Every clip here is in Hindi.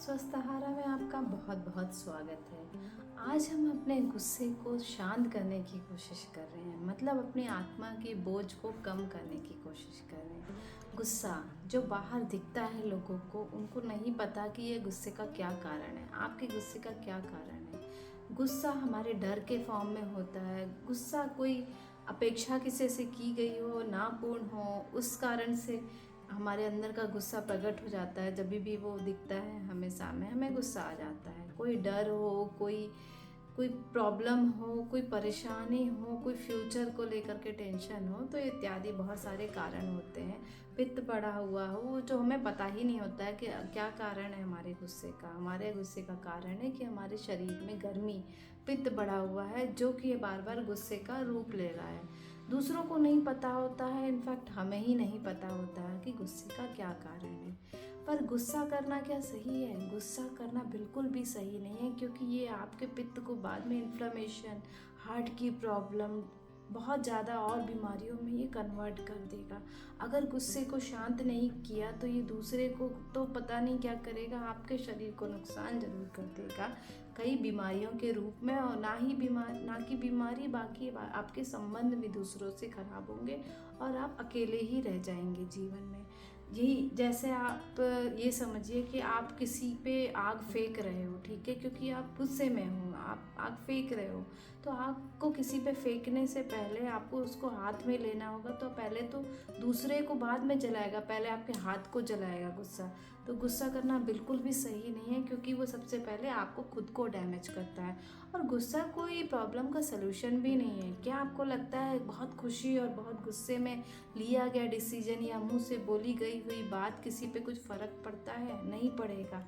स्वस्थाहारा में आपका बहुत बहुत स्वागत है। आज हम अपने गुस्से को शांत करने की कोशिश कर रहे हैं, मतलब अपनी आत्मा के बोझ को कम करने की कोशिश कर रहे हैं। गुस्सा जो बाहर दिखता है लोगों को, उनको नहीं पता कि ये गुस्से का क्या कारण है, आपके गुस्से का क्या कारण है। गुस्सा हमारे डर के फॉर्म में होता है। गुस्सा कोई अपेक्षा किसी से की गई हो, ना पूर्ण हो, उस कारण से हमारे अंदर का गुस्सा प्रकट हो जाता है। जब भी वो दिखता है हमें सामने, हमें गुस्सा आ जाता है। कोई डर हो, कोई कोई प्रॉब्लम हो, कोई परेशानी हो, कोई फ्यूचर को लेकर के टेंशन हो, तो इत्यादि बहुत सारे कारण होते हैं। पित्त बढ़ा हुआ हो जो हमें पता ही नहीं होता है कि क्या कारण है हमारे गुस्से का। हमारे गुस्से का कारण है कि हमारे शरीर में गर्मी, पित्त बढ़ा हुआ है, जो कि बार बार गुस्से का रूप ले रहा है। दूसरों को नहीं पता होता है, इनफैक्ट हमें ही नहीं पता होता है कि गुस्से का क्या कारण है। पर गुस्सा करना क्या सही है? गुस्सा करना बिल्कुल भी सही नहीं है, क्योंकि ये आपके पित्त को बाद में इन्फ्लेमेशन, हार्ट की प्रॉब्लम, बहुत ज़्यादा और बीमारियों में ये कन्वर्ट कर देगा। अगर गुस्से को शांत नहीं किया तो ये दूसरे को तो पता नहीं क्या करेगा, आपके शरीर को नुकसान जरूर कर देगा, कई बीमारियों के रूप में। और ना कि बीमारी, बाकी आपके संबंध भी दूसरों से खराब होंगे और आप अकेले ही रह जाएंगे जीवन में। यही जैसे आप ये समझिए कि आप किसी पे आग फेंक रहे हो, ठीक है, क्योंकि आप गुस्से में हो, आप आग फेंक रहे हो। तो आग को किसी पे फेंकने से पहले आपको उसको हाथ में लेना होगा। तो पहले तो दूसरे को बाद में जलाएगा, पहले आपके हाथ को जलाएगा गुस्सा। तो गुस्सा करना बिल्कुल भी सही नहीं है, क्योंकि वो सबसे पहले आपको खुद को डैमेज करता है। और गुस्सा कोई प्रॉब्लम का सलूशन भी नहीं है। क्या आपको लगता है बहुत खुशी और बहुत गुस्से में लिया गया डिसीजन या मुंह से बोली गई हुई बात किसी पे कुछ फ़र्क पड़ता है? नहीं पड़ेगा।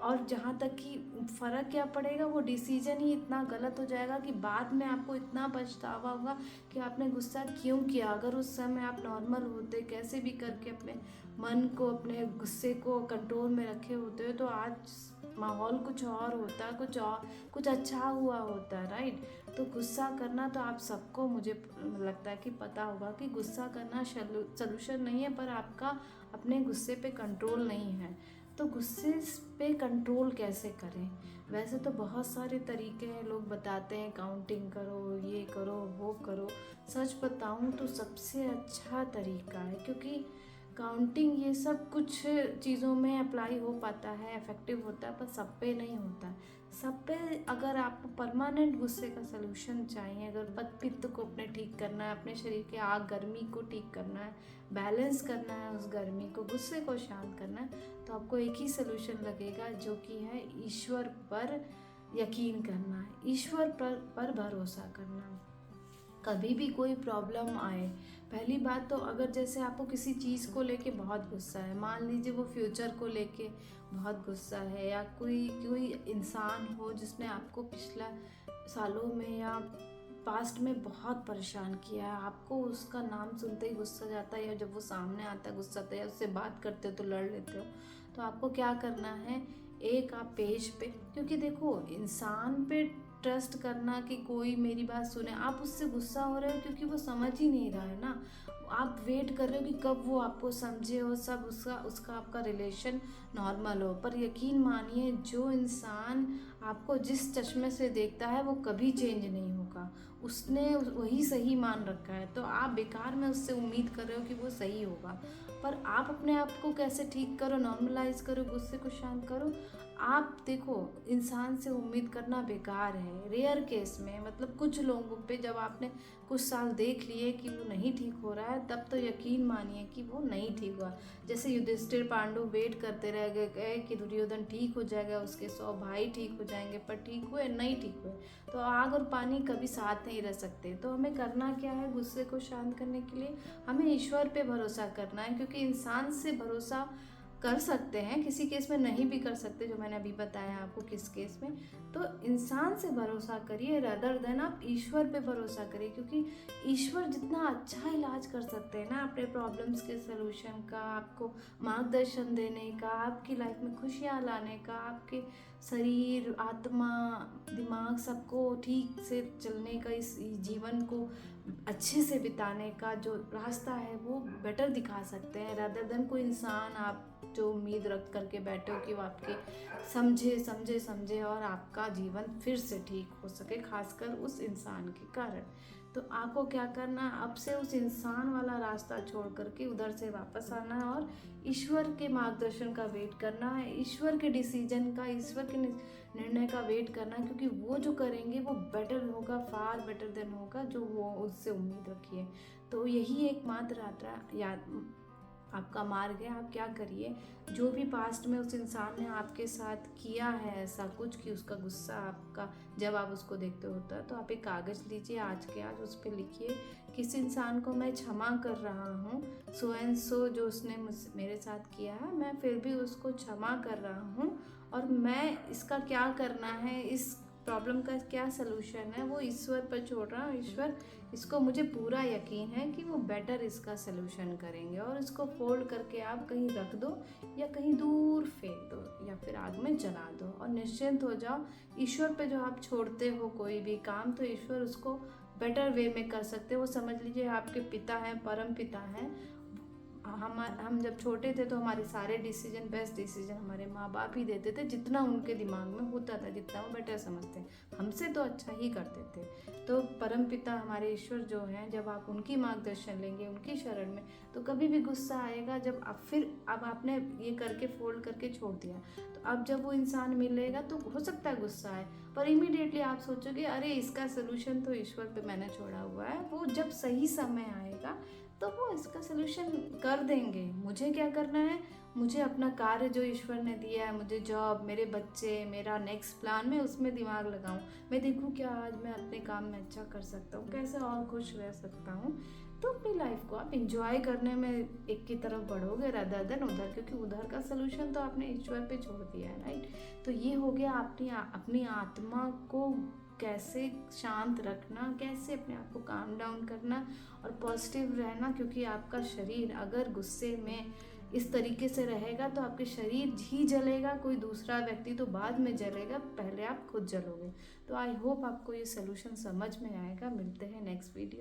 और जहाँ तक कि फ़र्क क्या पड़ेगा, वो डिसीजन ही इतना गलत हो जाएगा कि बाद में आपको इतना पछतावा होगा कि आपने गुस्सा क्यों किया। अगर उस समय आप नॉर्मल होते, कैसे भी करके अपने मन को, अपने गुस्से को कंट्रोल में रखे होते हो, तो आज माहौल कुछ और होता, कुछ अच्छा हुआ होता, राइट। तो गुस्सा करना तो आप सबको, मुझे लगता है कि पता होगा कि गुस्सा करना सलूशन नहीं है, पर आपका अपने गुस्से पे कंट्रोल नहीं है। तो गुस्से पे कंट्रोल कैसे करें? वैसे तो बहुत सारे तरीके हैं, लोग बताते हैं काउंटिंग करो, ये करो, वो करो। सच बताऊं तो सबसे अच्छा तरीका है, क्योंकि काउंटिंग ये सब कुछ चीज़ों में अप्लाई हो पाता है, इफेक्टिव होता है, पर सब पे नहीं होता है। सब पे अगर आपको परमानेंट गुस्से का सलूशन चाहिए, अगर पित्त को अपने ठीक करना है, अपने शरीर के आग गर्मी को ठीक करना है, बैलेंस करना है, उस गर्मी को, गुस्से को शांत करना है, तो आपको एक ही सलूशन लगेगा, जो कि है ईश्वर पर यकीन करना है, ईश्वर पर भरोसा करना है। कभी भी कोई प्रॉब्लम आए, पहली बात तो, अगर जैसे आपको किसी चीज़ को लेके बहुत गुस्सा है, मान लीजिए वो फ्यूचर को लेके बहुत गुस्सा है, या कोई कोई इंसान हो जिसने आपको पिछला सालों में या पास्ट में बहुत परेशान किया है, आपको उसका नाम सुनते ही गुस्सा जाता है, या जब वो सामने आता है गुस्सा आता है, या उससे बात करते हो तो लड़ लेते हो, तो आपको क्या करना है, एक आप पेज पे, क्योंकि देखो इंसान पे ट्रस्ट करना कि कोई मेरी बात सुने, आप उससे गुस्सा हो रहे हो क्योंकि वो समझ ही नहीं रहा है ना। आप वेट कर रहे हो कि कब वो आपको समझे और सब उसका उसका आपका रिलेशन नॉर्मल हो। पर यकीन मानिए, जो इंसान आपको जिस चश्मे से देखता है वो कभी चेंज नहीं होगा, उसने वही सही मान रखा है। तो आप बेकार में उससे उम्मीद कर रहे हो कि वो सही होगा। पर आप अपने आप को कैसे ठीक करो, नॉर्मलाइज करो, गुस्से को शांत करो। आप देखो, इंसान से उम्मीद करना बेकार है रेयर केस में, मतलब कुछ लोगों पे जब आपने कुछ साल देख लिए कि वो नहीं ठीक हो रहा है, तब तो यकीन मानिए कि वो नहीं ठीक हुआ। जैसे युधिष्ठिर पांडु वेट करते रह गए कि दुर्योधन ठीक हो जाएगा, उसके 100 भाई ठीक हो जाएंगे, पर ठीक हुए नहीं, ठीक हुए। तो आग और पानी कभी साथ नहीं रह सकते। तो हमें करना क्या है गुस्से को शांत करने के लिए? हमें ईश्वर पे भरोसा करना है, क्योंकि इंसान से भरोसा कर सकते हैं, किसी केस में नहीं भी कर सकते, जो मैंने अभी बताया आपको किस केस में। तो इंसान से भरोसा करिए रदर देन आप ईश्वर पे भरोसा करिए, क्योंकि ईश्वर जितना अच्छा इलाज कर सकते हैं ना अपने प्रॉब्लम्स के सलूशन का, आपको मार्गदर्शन देने का, आपकी लाइफ में खुशियाँ लाने का, आपके शरीर, आत्मा, दिमाग सबको ठीक से चलने का, इस जीवन को अच्छे से बिताने का जो रास्ता है वो बेटर दिखा सकते हैं, रादर देन कोई इंसान आप जो उम्मीद रख करके बैठे हो कि वो आपके समझे समझे समझे और आपका जीवन फिर से ठीक हो सके, खासकर उस इंसान के कारण। तो आपको क्या करना, अब से उस इंसान वाला रास्ता छोड़ करके उधर से वापस आना है और ईश्वर के मार्गदर्शन का वेट करना है, ईश्वर के डिसीजन का, ईश्वर के निर्णय का वेट करना है, क्योंकि वो जो करेंगे वो बेटर होगा, फार बेटर देन होगा जो वो उससे उम्मीद रखिए। तो यही एकमात्र यात्रा याद आपका मार्ग है। आप क्या करिए, जो भी पास्ट में उस इंसान ने आपके साथ किया है ऐसा कुछ कि उसका गुस्सा आपका जब आप उसको देखते होता है, तो आप एक कागज़ लीजिए, आज के आज उस पर लिखिए किस इंसान को मैं क्षमा कर रहा हूँ, सो एंड सो जो उसने मेरे साथ किया है, मैं फिर भी उसको क्षमा कर रहा हूँ और मैं इसका क्या करना है, इस प्रॉब्लम का क्या सलूशन है वो ईश्वर पर छोड़ रहा हूँ। ईश्वर, इसको मुझे पूरा यकीन है कि वो बेटर इसका सलूशन करेंगे, और इसको फोल्ड करके आप कहीं रख दो या कहीं दूर फेंक दो या फिर आग में जला दो और निश्चिंत हो जाओ। ईश्वर पे जो आप छोड़ते हो कोई भी काम, तो ईश्वर उसको बेटर वे में कर सकते हो। वो समझ लीजिए आपके पिता हैं, परम पिता हैं। हम जब छोटे थे तो हमारे सारे डिसीजन, बेस्ट डिसीजन हमारे माँ बाप ही देते थे, जितना उनके दिमाग में होता था, जितना वो बेटर समझते हैं, हमसे तो अच्छा ही करते थे। तो परम पिता हमारे ईश्वर जो हैं, जब आप उनकी मार्गदर्शन लेंगे, उनकी शरण में, तो कभी भी गुस्सा आएगा जब आप फिर अब आपने ये करके फोल्ड करके छोड़ दिया, तो अब जब वो इंसान मिलेगा तो हो सकता है गुस्सा आए, पर इमीडिएटली आप सोचोगे अरे इसका सोल्यूशन तो ईश्वर पे मैंने छोड़ा हुआ है, वो जब सही समय आएगा तो वो इसका सलूशन कर देंगे। मुझे क्या करना है, मुझे अपना कार्य जो ईश्वर ने दिया है, मुझे जॉब, मेरे बच्चे, मेरा नेक्स्ट प्लान, मैं उसमें दिमाग लगाऊं, मैं देखूं क्या आज मैं अपने काम में अच्छा कर सकता हूँ, कैसे और खुश रह सकता हूँ। तो अपनी लाइफ को आप इंजॉय करने में एक की तरफ बढ़ोगे रादर देन उधर, क्योंकि उधर का सलूशन तो आपने ईश्वर पे छोड़ दिया है, राइट। तो ये हो गया अपनी आत्मा को कैसे शांत रखना, कैसे अपने आप को काम डाउन करना और पॉजिटिव रहना, क्योंकि आपका शरीर अगर गुस्से में इस तरीके से रहेगा तो आपके शरीर ही जलेगा, कोई दूसरा व्यक्ति तो बाद में जलेगा, पहले आप खुद जलोगे। तो आई होप आपको ये सोल्यूशन समझ में आएगा। मिलते हैं नेक्स्ट वीडियो।